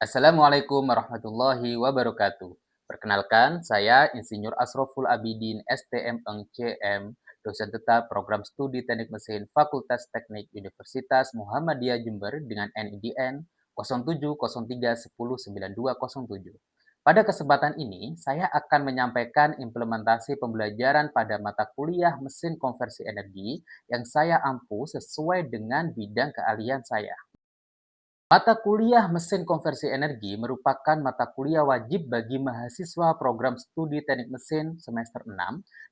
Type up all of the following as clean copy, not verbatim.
Assalamualaikum warahmatullahi wabarakatuh. Perkenalkan, saya Insinyur Asroful Abidin, STM Eng CM, dosen tetap program studi Teknik Mesin Fakultas Teknik Universitas Muhammadiyah Jember dengan NIDN 0703109207. Pada kesempatan ini, saya akan menyampaikan implementasi pembelajaran pada mata kuliah mesin konversi energi yang saya ampu sesuai dengan bidang keahlian saya. Mata kuliah mesin konversi energi merupakan mata kuliah wajib bagi mahasiswa program studi teknik mesin semester 6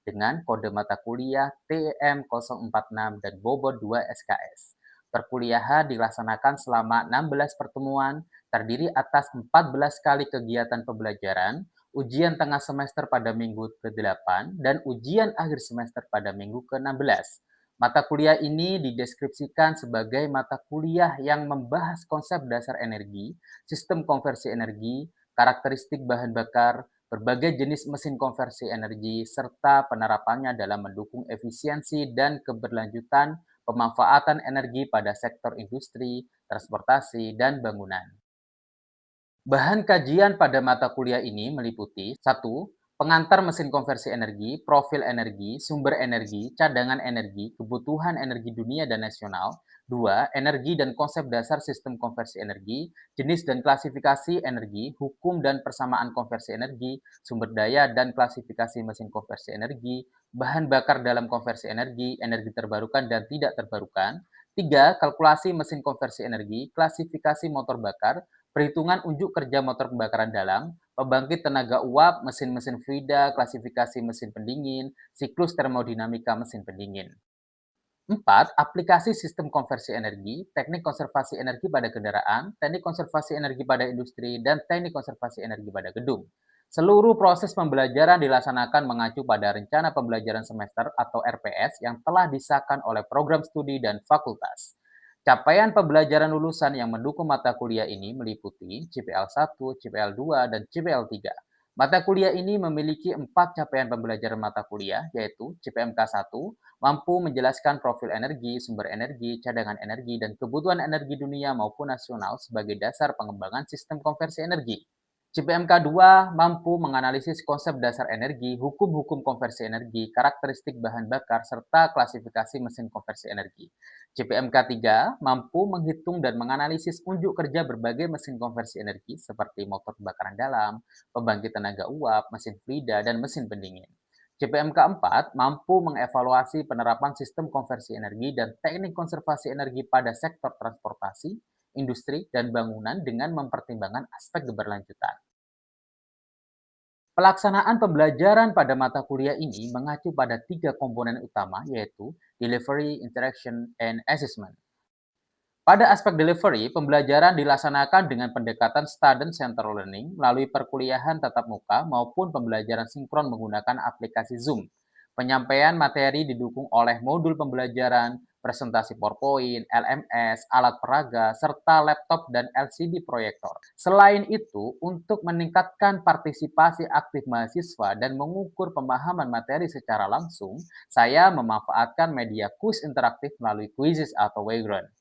dengan kode mata kuliah TM046 dan bobot 2 SKS. Perkuliahan dilaksanakan selama 16 pertemuan, terdiri atas 14 kali kegiatan pembelajaran, ujian tengah semester pada minggu ke-8, dan ujian akhir semester pada minggu ke-16. Mata kuliah ini dideskripsikan sebagai mata kuliah yang membahas konsep dasar energi, sistem konversi energi, karakteristik bahan bakar, berbagai jenis mesin konversi energi, serta penerapannya dalam mendukung efisiensi dan keberlanjutan pemanfaatan energi pada sektor industri, transportasi, dan bangunan. Bahan kajian pada mata kuliah ini meliputi 1. Pengantar mesin konversi energi, profil energi, sumber energi, cadangan energi, kebutuhan energi dunia dan nasional. 2. Energi dan konsep dasar sistem konversi energi, jenis dan klasifikasi energi, hukum dan persamaan konversi energi, sumber daya dan klasifikasi mesin konversi energi, bahan bakar dalam konversi energi, energi terbarukan dan tidak terbarukan. 3. Kalkulasi mesin konversi energi, klasifikasi motor bakar, perhitungan unjuk kerja motor pembakaran dalam, pembangkit tenaga uap, mesin-mesin fluida, klasifikasi mesin pendingin, siklus termodinamika mesin pendingin. 4. Aplikasi sistem konversi energi, teknik konservasi energi pada kendaraan, teknik konservasi energi pada industri, dan teknik konservasi energi pada gedung. Seluruh proses pembelajaran dilaksanakan mengacu pada rencana pembelajaran semester atau RPS yang telah disahkan oleh program studi dan fakultas. Capaian pembelajaran lulusan yang mendukung mata kuliah ini meliputi CPL 1, CPL 2, dan CPL 3. Mata kuliah ini memiliki 4 capaian pembelajaran mata kuliah, yaitu CPMK 1, mampu menjelaskan profil energi, sumber energi, cadangan energi, dan kebutuhan energi dunia maupun nasional sebagai dasar pengembangan sistem konversi energi. CPMK 2 mampu menganalisis konsep dasar energi, hukum-hukum konversi energi, karakteristik bahan bakar, serta klasifikasi mesin konversi energi. CPMK 3 mampu menghitung dan menganalisis unjuk kerja berbagai mesin konversi energi seperti motor pembakaran dalam, pembangkit tenaga uap, mesin fluida, dan mesin pendingin. CPMK 4 mampu mengevaluasi penerapan sistem konversi energi dan teknik konservasi energi pada sektor transportasi, industri, dan bangunan dengan mempertimbangkan aspek keberlanjutan. Pelaksanaan pembelajaran pada mata kuliah ini mengacu pada 3 komponen utama, yaitu delivery, interaction, and assessment. Pada aspek delivery, pembelajaran dilaksanakan dengan pendekatan student-centered learning melalui perkuliahan tatap muka maupun pembelajaran sinkron menggunakan aplikasi Zoom. Penyampaian materi didukung oleh modul pembelajaran, presentasi PowerPoint, LMS, alat peraga, serta laptop dan LCD proyektor. Selain itu, untuk meningkatkan partisipasi aktif mahasiswa dan mengukur pemahaman materi secara langsung, saya memanfaatkan media kuis interaktif melalui quizzes atau Wayground.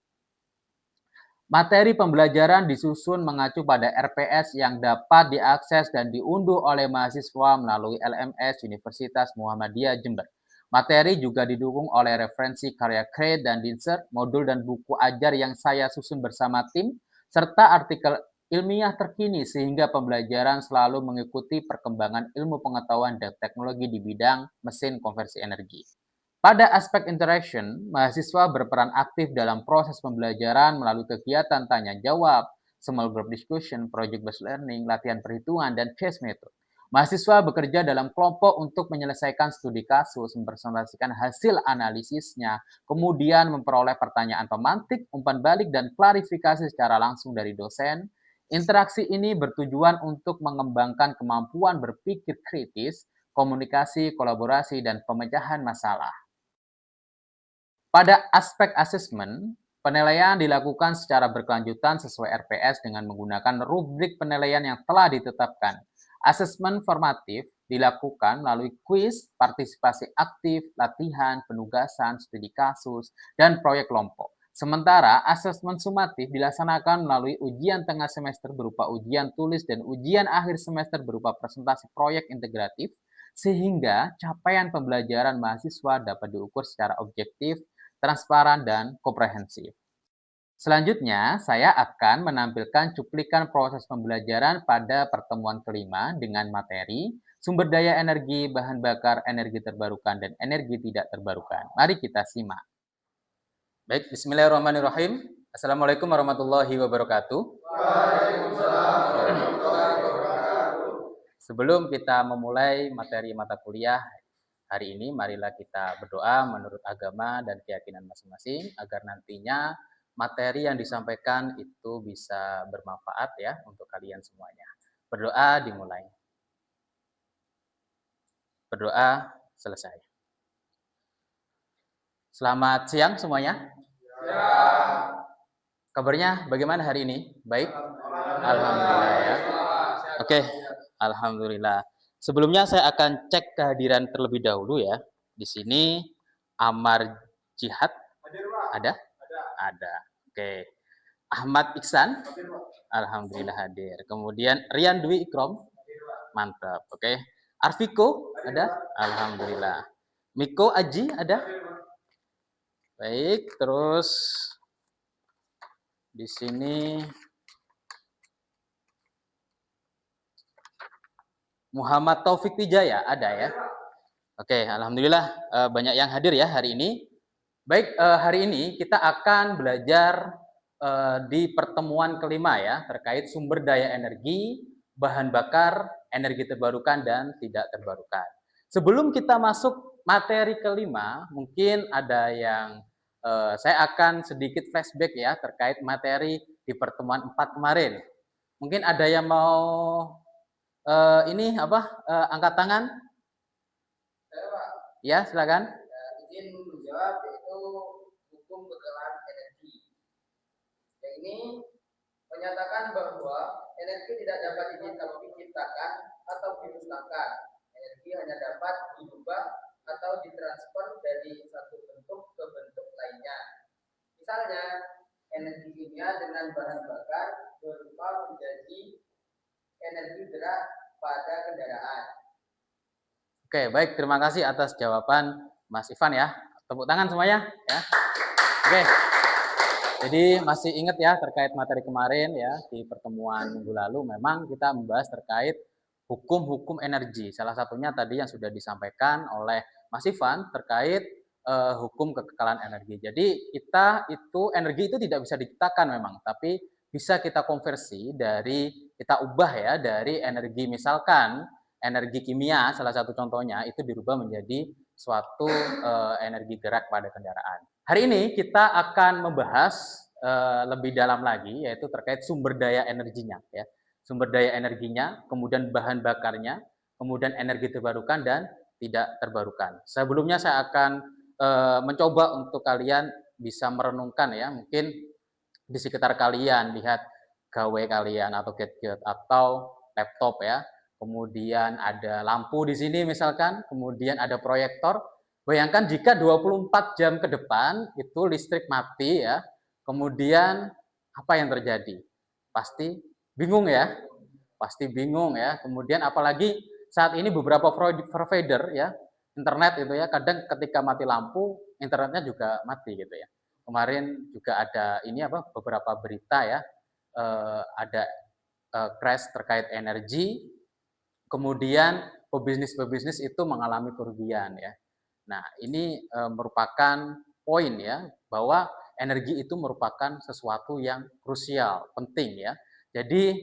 Materi pembelajaran disusun mengacu pada RPS yang dapat diakses dan diunduh oleh mahasiswa melalui LMS Universitas Muhammadiyah Jember. Materi juga didukung oleh referensi karya Craig dan Dinser, modul dan buku ajar yang saya susun bersama tim, serta artikel ilmiah terkini sehingga pembelajaran selalu mengikuti perkembangan ilmu pengetahuan dan teknologi di bidang mesin konversi energi. Pada aspek interaction, mahasiswa berperan aktif dalam proses pembelajaran melalui kegiatan tanya-jawab, small group discussion, project-based learning, latihan perhitungan, dan case method. Mahasiswa bekerja dalam kelompok untuk menyelesaikan studi kasus, mempresentasikan hasil analisisnya, kemudian memperoleh pertanyaan pemantik, umpan balik, dan klarifikasi secara langsung dari dosen. Interaksi ini bertujuan untuk mengembangkan kemampuan berpikir kritis, komunikasi, kolaborasi, dan pemecahan masalah. Pada aspek asesmen, penilaian dilakukan secara berkelanjutan sesuai RPS dengan menggunakan rubrik penilaian yang telah ditetapkan. Asesmen formatif dilakukan melalui kuis, partisipasi aktif, latihan, penugasan, studi kasus, dan proyek kelompok. Sementara asesmen sumatif dilaksanakan melalui ujian tengah semester berupa ujian tulis dan ujian akhir semester berupa presentasi proyek integratif, sehingga capaian pembelajaran mahasiswa dapat diukur secara objektif, transparan, dan komprehensif. Selanjutnya, saya akan menampilkan cuplikan proses pembelajaran pada pertemuan kelima dengan materi sumber daya energi, bahan bakar, energi terbarukan, dan energi tidak terbarukan. Mari kita simak. Baik, bismillahirrahmanirrahim. Assalamualaikum warahmatullahi wabarakatuh. Waalaikumsalam warahmatullahi wabarakatuh. Sebelum kita memulai materi mata kuliah hari ini, marilah kita berdoa menurut agama dan keyakinan masing-masing agar nantinya materi yang disampaikan itu bisa bermanfaat ya untuk kalian semuanya. Berdoa dimulai. Berdoa selesai. Selamat siang semuanya. Ya. Kabarnya bagaimana hari ini? Baik? Alhamdulillah ya. Oke, alhamdulillah. Sebelumnya saya akan cek kehadiran terlebih dahulu ya. Di sini Amar Jihad ada? Ada. Oke. Ahmad Iksan? Alhamdulillah hadir. Kemudian Rian Dwi Ikrom? Mantap. Oke. Arviko ada? Alhamdulillah. Miko Aji ada? Baik, terus di sini Muhammad Taufik Wijaya ada ya? Oke, alhamdulillah banyak yang hadir ya hari ini. Baik, hari ini kita akan belajar di pertemuan kelima ya terkait sumber daya energi, bahan bakar, energi terbarukan dan tidak terbarukan. Sebelum kita masuk materi kelima, mungkin ada yang saya akan sedikit flashback ya terkait materi di pertemuan 4 kemarin. Mungkin ada yang mau angkat tangan? Saya, Pak. Ya, silakan. Izin menjawab yaitu hukum kekalahan energi. Yang ini menyatakan bahwa energi tidak dapat diciptakan atau dimusnahkan. Energi hanya dapat diubah atau ditransfer dari satu bentuk ke bentuk lainnya. Misalnya, energi kimia dengan bahan bakar berubah menjadi energi gerak pada kendaraan. Oke, baik. Terima kasih atas jawaban Mas Ivan ya. Tepuk tangan semuanya ya. Oke. Jadi masih ingat ya terkait materi kemarin ya di pertemuan minggu lalu memang kita membahas terkait hukum-hukum energi. Salah satunya tadi yang sudah disampaikan oleh Mas Ivan terkait hukum kekekalan energi. Jadi energi itu tidak bisa diciptakan memang, tapi bisa kita konversi kita ubah ya dari energi misalkan energi kimia salah satu contohnya itu dirubah menjadi suatu energi gerak pada kendaraan. Hari ini kita akan membahas lebih dalam lagi yaitu terkait sumber daya energinya ya. Sumber daya energinya, kemudian bahan bakarnya, kemudian energi terbarukan dan tidak terbarukan. Sebelumnya saya akan mencoba untuk kalian bisa merenungkan ya, mungkin di sekitar kalian lihat gawe kalian atau gadget atau laptop ya. Kemudian ada lampu di sini misalkan, kemudian ada proyektor. Bayangkan jika 24 jam ke depan itu listrik mati ya. Kemudian apa yang terjadi? Pasti bingung ya. Pasti bingung ya. Kemudian apalagi saat ini beberapa provider ya, internet itu ya, kadang ketika mati lampu, internetnya juga mati gitu ya. Kemarin juga ada beberapa berita ya, ada crash terkait energi, kemudian pebisnis itu mengalami kerugian ya. Nah, ini merupakan poin ya bahwa energi itu merupakan sesuatu yang krusial, penting ya. Jadi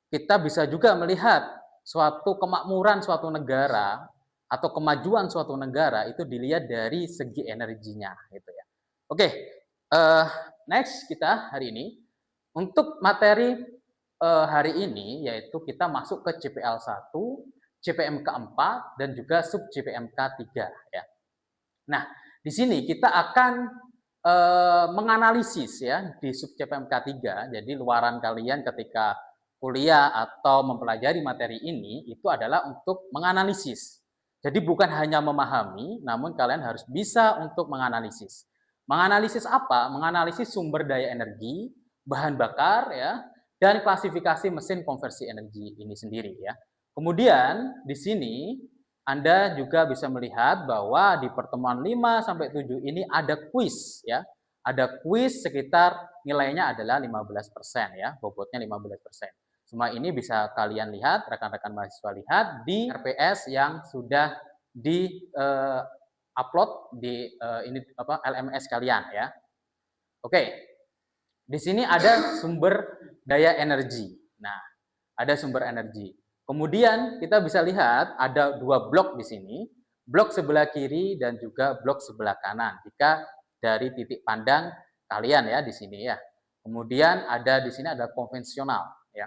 kita bisa juga melihat suatu kemakmuran suatu negara atau kemajuan suatu negara itu dilihat dari segi energinya gitu ya. Oke, next kita hari ini untuk materi hari ini yaitu kita masuk ke CPL 1, CPMK 4 dan juga sub CPMK 3 ya. Nah, di sini kita akan menganalisis ya di sub CPMK 3. Jadi luaran kalian ketika kuliah atau mempelajari materi ini itu adalah untuk menganalisis. Jadi bukan hanya memahami, namun kalian harus bisa untuk menganalisis. Menganalisis apa? Menganalisis sumber daya energi, bahan bakar ya, dan klasifikasi mesin konversi energi ini sendiri ya. Kemudian di sini Anda juga bisa melihat bahwa di pertemuan 5 sampai 7 ini ada kuis ya. Ada kuis sekitar nilainya adalah 15% ya, bobotnya 15%. Semua ini bisa kalian lihat, rekan-rekan mahasiswa lihat di RPS yang sudah di upload di LMS kalian ya. Oke, di sini ada sumber daya energi. Nah, ada sumber energi. Kemudian kita bisa lihat ada dua blok di sini, blok sebelah kiri dan juga blok sebelah kanan. Jika dari titik pandang kalian ya di sini ya. Kemudian ada di sini ada konvensional ya.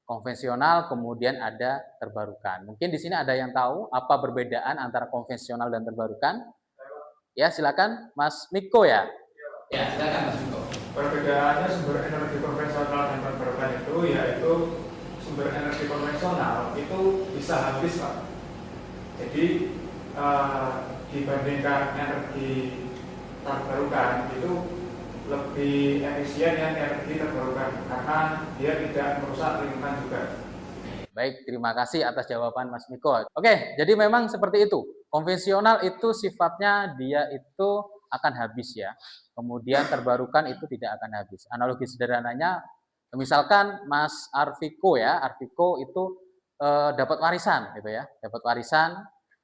Konvensional kemudian ada terbarukan. Mungkin di sini ada yang tahu apa perbedaan antara konvensional dan terbarukan? Ya, silakan Mas Miko ya. Ya, silakan Mas Miko. Perbedaannya sumber energi konvensional dan terbarukan itu yaitu sumber energi konvensional itu bisa habis Pak. Jadi dibandingkan energi terbarukan itu lebih efisien yang energi terbarukan karena dia tidak merusak lingkungan juga. Baik, terima kasih atas jawaban Mas Miko. Oke, jadi memang seperti itu. Konvensional itu sifatnya dia itu akan habis ya. Kemudian terbarukan itu tidak akan habis. Analogi sederhananya, misalkan Mas Arviko ya, Arviko itu dapat warisan gitu ya. Dapat warisan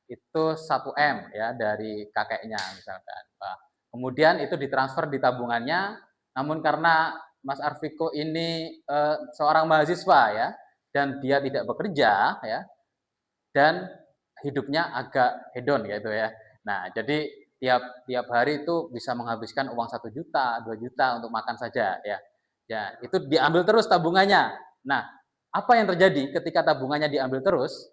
itu 1M ya dari kakeknya misalkan. Kemudian itu ditransfer di tabungannya, namun karena Mas Arviko ini seorang mahasiswa ya, dan dia tidak bekerja ya, dan hidupnya agak hedon gitu ya. Nah, jadi tiap hari itu bisa menghabiskan uang 1 juta, 2 juta untuk makan saja ya. Ya, itu diambil terus tabungannya. Nah, apa yang terjadi ketika tabungannya diambil terus?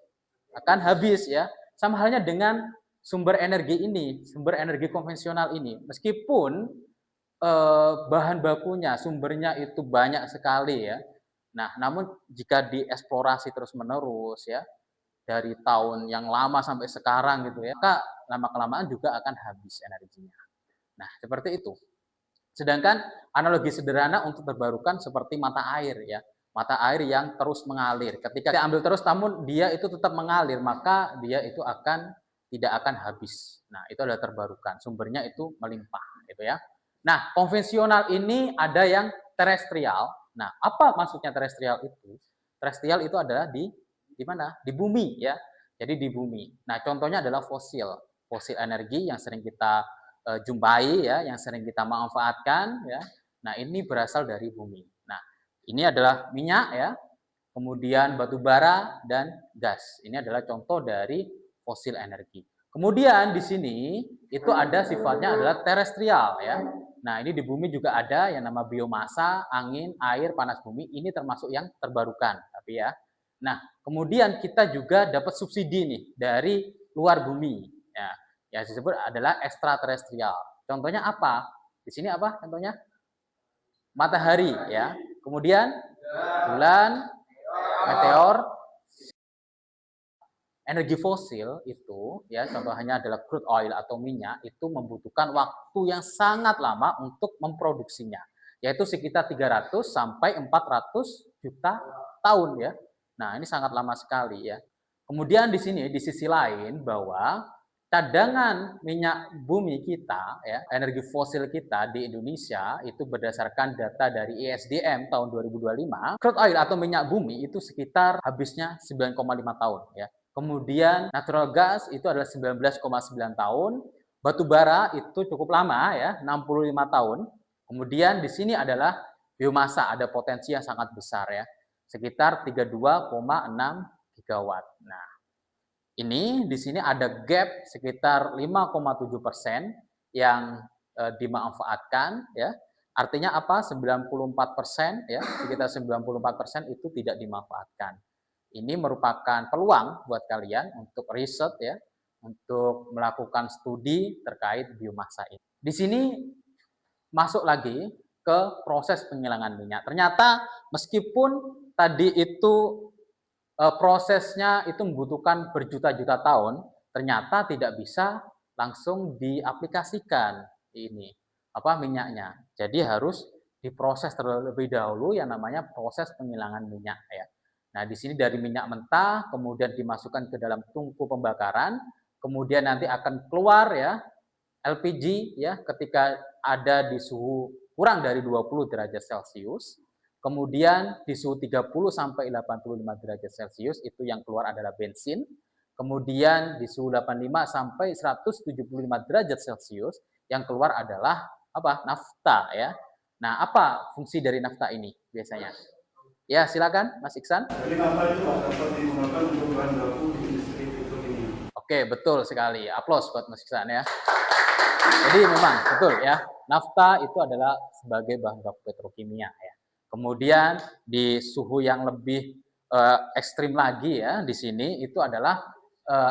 Akan habis ya. Sama halnya dengan sumber energi ini, sumber energi konvensional ini. Meskipun bahan bakunya, sumbernya itu banyak sekali ya. Nah, namun jika dieksplorasi terus-menerus ya, dari tahun yang lama sampai sekarang gitu ya, maka lama-kelamaan juga akan habis energinya. Nah, seperti itu. Sedangkan analogi sederhana untuk terbarukan seperti mata air ya. Mata air yang terus mengalir. Ketika diambil terus namun dia itu tetap mengalir, maka dia itu tidak akan habis. Nah, itu adalah terbarukan. Sumbernya itu melimpah gitu ya. Nah, konvensional ini ada yang terestrial. Nah, apa maksudnya terestrial itu? Terestrial itu adalah di mana? Di bumi ya. Jadi di bumi. Nah, contohnya adalah fosil. Fosil energi yang sering kita jumpai ya, yang sering kita manfaatkan ya. Nah, ini berasal dari bumi. Nah, ini adalah minyak ya, kemudian batu bara dan gas. Ini adalah contoh dari fosil energi. Kemudian di sini itu ada sifatnya adalah terestrial ya. Nah, ini di bumi juga ada yang nama biomasa, angin, air, panas bumi. Ini termasuk yang terbarukan, tapi ya. Nah, kemudian kita juga dapat subsidi nih dari luar bumi. Ya, yang disebut adalah ekstraterestrial. Contohnya apa? Di sini apa contohnya? Matahari ya. Kemudian bulan, meteor, energi fosil itu ya contohnya adalah crude oil atau minyak itu membutuhkan waktu yang sangat lama untuk memproduksinya, yaitu sekitar 300 sampai 400 juta tahun ya. Nah, ini sangat lama sekali ya. Kemudian di sini di sisi lain bahwa cadangan minyak bumi kita ya, energi fosil kita di Indonesia itu berdasarkan data dari ISDM tahun 2025, crude oil atau minyak bumi itu sekitar habisnya 9,5 tahun ya. Kemudian natural gas itu adalah 19,9 tahun, batu bara itu cukup lama ya, 65 tahun. Kemudian di sini adalah biomasa, ada potensi yang sangat besar ya, sekitar 32,6 gigawatt. Nah, ini di sini ada gap sekitar 5,7% yang dimanfaatkan ya. Artinya apa? 94% ya, sekitar 94% itu tidak dimanfaatkan. Ini merupakan peluang buat kalian untuk riset ya, untuk melakukan studi terkait biomasa ini. Di sini masuk lagi ke proses penghilangan minyak. Ternyata meskipun tadi itu prosesnya itu membutuhkan berjuta-juta tahun, ternyata tidak bisa langsung diaplikasikan ini. minyaknya. Jadi harus diproses terlebih dahulu yang namanya proses penghilangan minyak ya. Nah, di sini dari minyak mentah kemudian dimasukkan ke dalam tungku pembakaran, kemudian nanti akan keluar ya LPG ya ketika ada di suhu kurang dari 20 derajat Celcius. Kemudian di suhu 30 sampai 85 derajat Celcius itu yang keluar adalah bensin. Kemudian di suhu 85 sampai 175 derajat Celcius yang keluar adalah nafta ya. Nah, apa fungsi dari nafta ini biasanya? Ya, silakan Mas Iksan. Jadi nafta itu dapat digunakan untuk bahan baku di industri petrokimia. Oke, betul sekali. Aplaus buat Mas Iksan ya. Jadi memang betul ya, nafta itu adalah sebagai bahan baku petrokimia ya. Kemudian di suhu yang lebih ekstrim lagi ya di sini itu adalah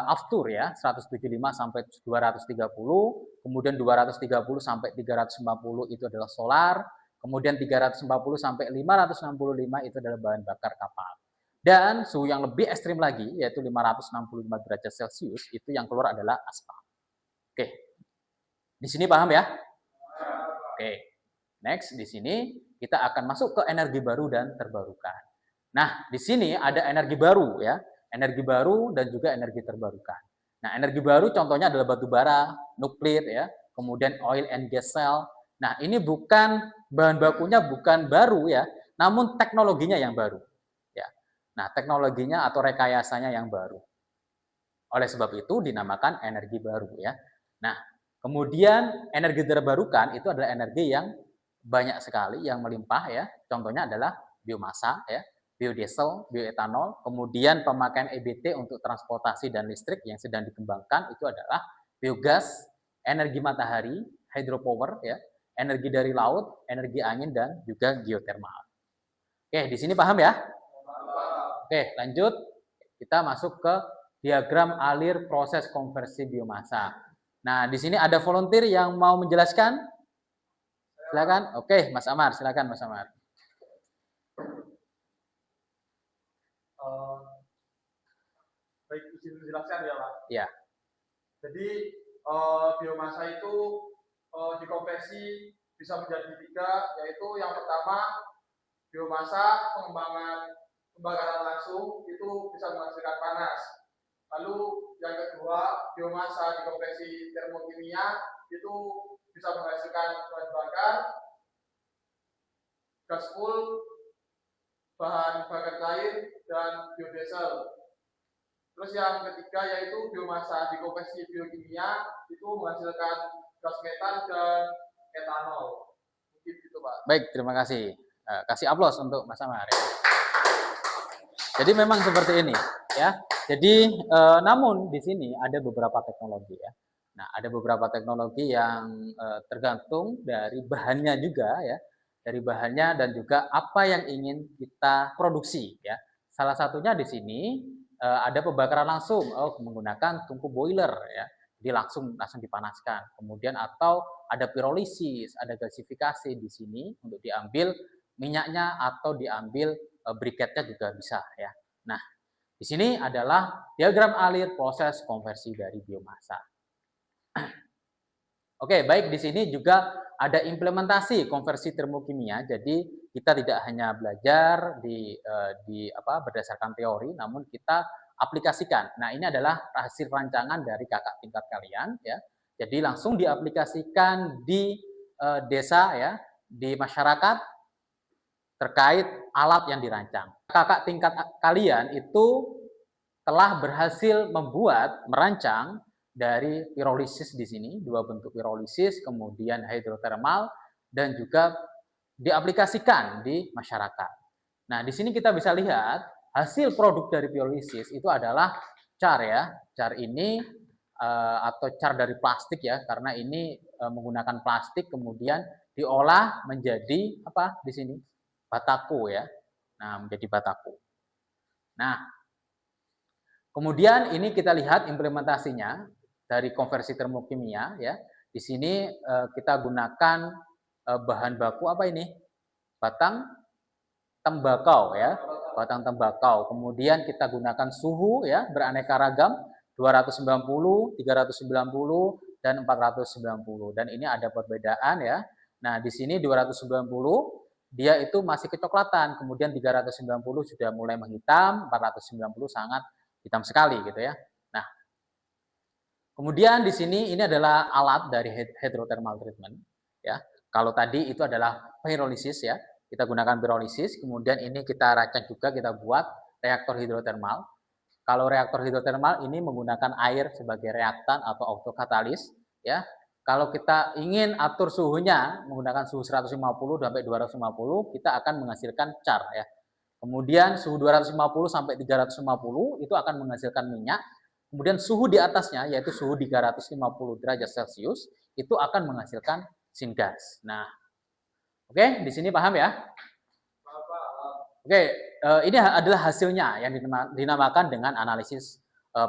aftur ya 175 sampai 230, kemudian 230 sampai 350 itu adalah solar, kemudian 340 sampai 565 itu adalah bahan bakar kapal. Dan suhu yang lebih ekstrim lagi yaitu 565 derajat Celcius itu yang keluar adalah aspal. Oke. Di sini paham ya? Oke. Next di sini kita akan masuk ke energi baru dan terbarukan. Nah, di sini ada energi baru ya, energi baru dan juga energi terbarukan. Nah, energi baru contohnya adalah batu bara, nuklir ya, kemudian oil and gas shell. Nah, ini bukan bahan bakunya bukan baru ya, namun teknologinya yang baru. Ya. Nah, teknologinya atau rekayasanya yang baru. Oleh sebab itu dinamakan energi baru ya. Nah, kemudian energi terbarukan itu adalah energi yang banyak sekali yang melimpah ya. Contohnya adalah biomasa ya, biodiesel, bioetanol, kemudian pemakaian EBT untuk transportasi dan listrik yang sedang dikembangkan itu adalah biogas, energi matahari, hydropower ya, energi dari laut, energi angin dan juga geotermal. Oke, di sini paham ya? Oke, lanjut. Kita masuk ke diagram alir proses konversi biomasa. Nah, di sini ada volunteer yang mau menjelaskan? Silakan. Oke, Mas Amar, silakan Mas Amar. Baik, izin menjelaskan ya Pak. Ya. Jadi biomasa itu dikonversi bisa menjadi 3, yaitu yang pertama biomasa pembakaran langsung itu bisa menghasilkan panas. Lalu yang kedua biomasa dikonversi termokimia itu bisa menghasilkan bahan bakar, gas fuel, bahan bakar cair, dan biodiesel. Terus yang ketiga yaitu biomasa dikonversi biokimia itu menghasilkan gas metan dan etanol. Mungkin gitu Pak. Baik, terima kasih. Kasih aplaus untuk Mas Amar. Jadi memang seperti ini ya. Jadi namun di sini ada beberapa teknologi ya. Nah, ada beberapa teknologi yang tergantung dari bahannya juga ya, dari bahannya dan juga apa yang ingin kita produksi ya. Salah satunya di sini ada pembakaran langsung menggunakan tungku boiler ya. Jadi langsung dipanaskan. Kemudian atau ada pirolisis, ada gasifikasi di sini untuk diambil minyaknya atau diambil briketnya juga bisa ya. Nah, di sini adalah diagram alir proses konversi dari biomasa. Oke, baik di sini juga ada implementasi konversi termokimia. Jadi kita tidak hanya belajar berdasarkan teori, namun kita aplikasikan. Nah, ini adalah hasil rancangan dari kakak tingkat kalian ya. Jadi langsung diaplikasikan di desa ya, di masyarakat terkait alat yang dirancang. Kakak tingkat kalian itu telah berhasil merancang dari pirolisis di sini, 2 bentuk pirolisis, kemudian hidrotermal, dan juga diaplikasikan di masyarakat. Nah, di sini kita bisa lihat hasil produk dari pirolisis itu adalah car ya. Car ini atau car dari plastik ya, karena ini menggunakan plastik kemudian diolah menjadi di sini? Batako ya. Nah, menjadi batako. Nah, kemudian ini kita lihat implementasinya dari konversi termokimia ya. Di sini kita gunakan bahan baku apa ini? Batang tembakau ya. Batang tembakau. Kemudian kita gunakan suhu ya beraneka ragam 290, 390, dan 490. Dan ini ada perbedaan ya. Nah, di sini 290 dia itu masih kecoklatan, kemudian 390 sudah mulai menghitam, 490 sangat hitam sekali gitu ya. Nah, kemudian di sini ini adalah alat dari hydrothermal treatment ya. Kalau tadi itu adalah pyrolysis ya, kita gunakan pyrolysis, kemudian ini kita racak juga, kita buat reaktor hidrotermal. Kalau reaktor hidrotermal ini menggunakan air sebagai reaktan atau autokatalis ya. Kalau kita ingin atur suhunya menggunakan suhu 150 sampai 250, kita akan menghasilkan char ya. Kemudian suhu 250 sampai 350 itu akan menghasilkan minyak. Kemudian suhu di atasnya yaitu suhu 350 derajat Celcius itu akan menghasilkan syngas. Nah, oke, di sini paham ya? Oke, ini adalah hasilnya yang dinamakan dengan analisis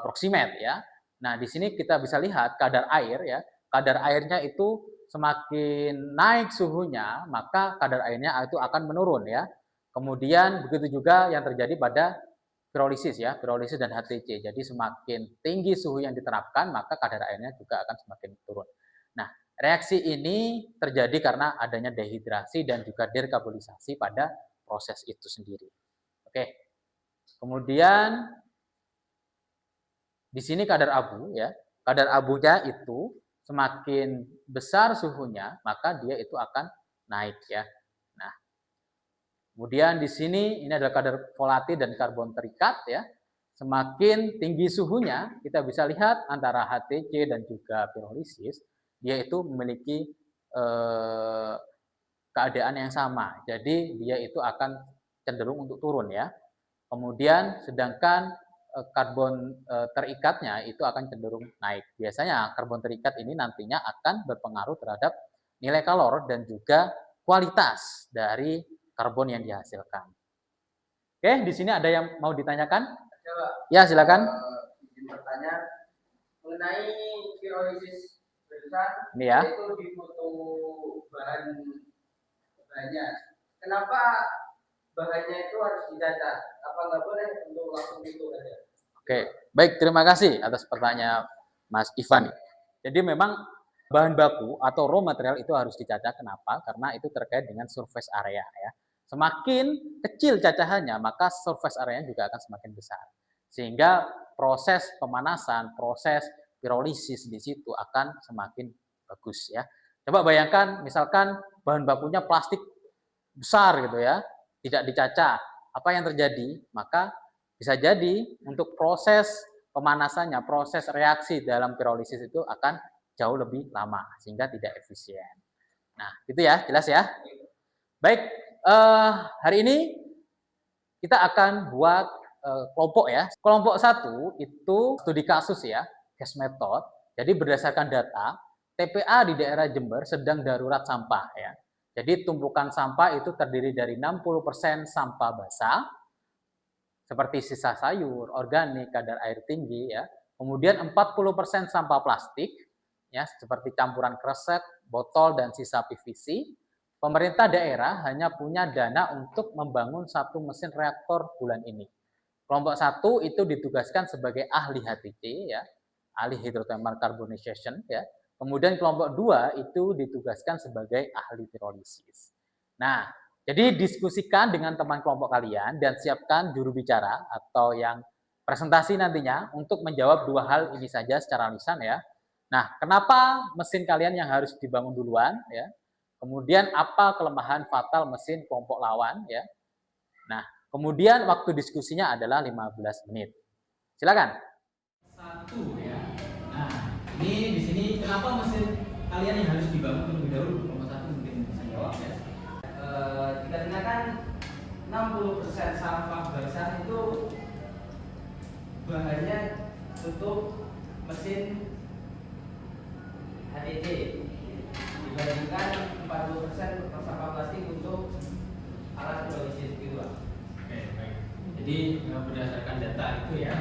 proximate ya. Nah, di sini kita bisa lihat kadar air ya. Kadar airnya itu semakin naik suhunya, maka kadar airnya itu akan menurun ya. Kemudian begitu juga yang terjadi pada pirolisis ya, pirolisis dan HTC. Jadi semakin tinggi suhu yang diterapkan, maka kadar airnya juga akan semakin turun. Nah, reaksi ini terjadi karena adanya dehidrasi dan juga dekarbonisasi pada proses itu sendiri. Oke. Kemudian di sini kadar abu ya. Kadar abunya itu semakin besar suhunya, maka dia itu akan naik ya. Nah, kemudian di sini ini adalah kadar volatil dan karbon terikat ya. Semakin tinggi suhunya, kita bisa lihat antara HTC dan juga pirolisis, dia itu memiliki keadaan yang sama. Jadi dia itu akan cenderung untuk turun ya. Kemudian sedangkan karbon terikatnya itu akan cenderung naik. Biasanya karbon terikat ini nantinya akan berpengaruh terhadap nilai kalor dan juga kualitas dari karbon yang dihasilkan. Oke, di sini ada yang mau ditanyakan? Ya, silakan. Izin bertanya mengenai pirolisis besar, ini ya. Itu dibutuh bahannya. Kenapa bahannya itu harus dicatat? Apa nggak boleh untuk langsung gitu aja? Oke, baik, terima kasih atas pertanyaan Mas Ivan. Jadi memang bahan baku atau raw material itu harus dicatat. Kenapa? Karena itu terkait dengan surface area ya. Semakin kecil cacahannya, maka surface area juga akan semakin besar. Sehingga proses pemanasan, proses pirolisis di situ akan semakin bagus ya. Coba bayangkan misalkan bahan bakunya plastik besar gitu ya, tidak dicacah. Apa yang terjadi? Maka bisa jadi untuk proses pemanasannya, proses reaksi dalam pirolisis itu akan jauh lebih lama sehingga tidak efisien. Nah, gitu ya, jelas ya. Baik, hari ini kita akan buat kelompok ya. Kelompok 1 itu studi kasus ya, case method. Jadi berdasarkan data, TPA di daerah Jember sedang darurat sampah ya. Jadi tumpukan sampah itu terdiri dari 60% sampah basah, seperti sisa sayur, organik, kadar air tinggi ya. Kemudian 40% sampah plastik ya, seperti campuran kresek, botol dan sisa PVC. Pemerintah daerah hanya punya dana untuk membangun 1 mesin reaktor bulan ini. Kelompok 1 itu ditugaskan sebagai ahli HTC ya, ahli hydrothermal carbonization ya. Kemudian kelompok 2 itu ditugaskan sebagai ahli pirolisis. Nah, jadi diskusikan dengan teman kelompok kalian dan siapkan juru bicara atau yang presentasi nantinya untuk menjawab 2 hal ini saja secara lisan ya. Nah, kenapa mesin kalian yang harus dibangun duluan ya? Kemudian apa kelemahan fatal mesin kelompok lawan ya? Nah, kemudian waktu diskusinya adalah 15 menit. Silakan. 1 ya. Nah, ini di sini kenapa mesin kalian yang harus dibangun terlebih dahulu? Kelompok 1 mungkin bisa jawab ya. Dikarenakan 60% sampah basah itu bahannya untuk mesin HDD dibandingkan 40% sampah plastik untuk alat pirolisis gitu Pak. Oke, baik. Jadi berdasarkan data itu ya.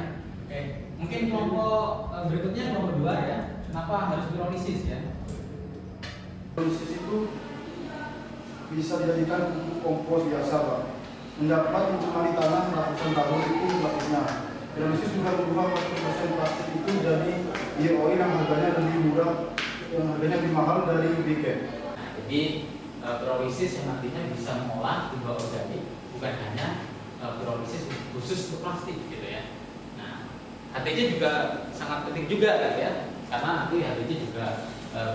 Oke, mungkin kelompok berikutnya kelompok 2 ya. Kenapa harus pirolisis ya? Pirolisis itu bisa dijadikan pupuk kompos biasa Pak. Mendapat mencemari tanah ratusan tahun itu berlakunya. Pirolisis juga mengubah 40% plastik itu jadi bioil yang harganya lebih murah yang harganya lebih mahal dari briket. Nah, jadi pirolisis yang nantinya bisa mengolah limbah organik, bukan hanya pirolisis khusus untuk plastik gitu ya. Nah, HTC juga sangat penting juga gitu ya, karena nanti HTC juga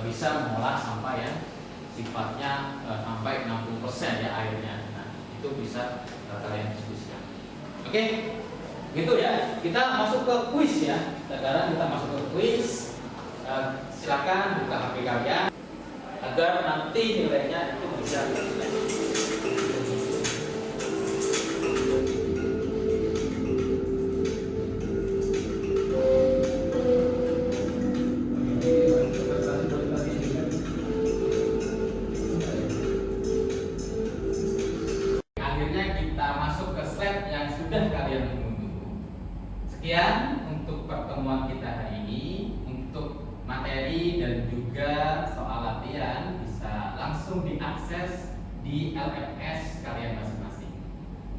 bisa mengolah sampah yang sifatnya sampai 60% ya airnya. Nah, itu bisa kalian diskusikan. Oke, gitu ya. Kita masuk ke kuis ya. Sekarang kita masuk ke kuis. Silakan buka HP kalian agar nanti nilainya itu bisa akhirnya kita masuk ke slide yang sudah kalian tunggu-tunggu. Sekian untuk pertemuan kita hari ini. Untuk materi dan juga soal latihan bisa langsung diakses di LMS kalian masing-masing.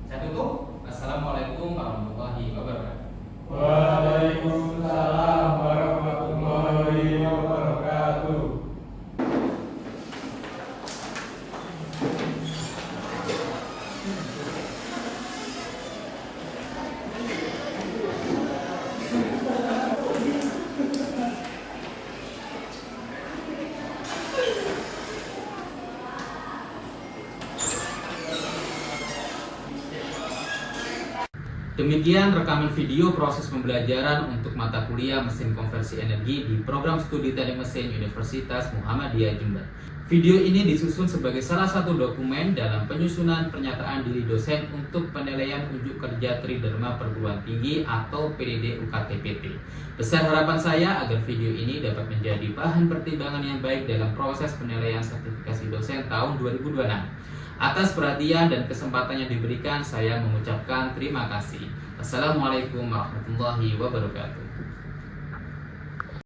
Saya tutup. Assalamualaikum warahmatullahi wabarakatuh. Waalaikumsalam warahmatullahi wabarakatuh. Demikian rekaman video proses pembelajaran untuk mata kuliah mesin konversi energi di program studi teknik mesin Universitas Muhammadiyah Jember. Video ini disusun sebagai salah satu dokumen dalam penyusunan pernyataan diri dosen untuk penilaian unjuk kerja Tridharma Perguruan Tinggi atau PDD UKT-PT. Besar harapan saya agar video ini dapat menjadi bahan pertimbangan yang baik dalam proses penilaian sertifikasi dosen tahun 2026. Atas perhatian dan kesempatan yang diberikan, saya mengucapkan terima kasih. Assalamualaikum warahmatullahi wabarakatuh.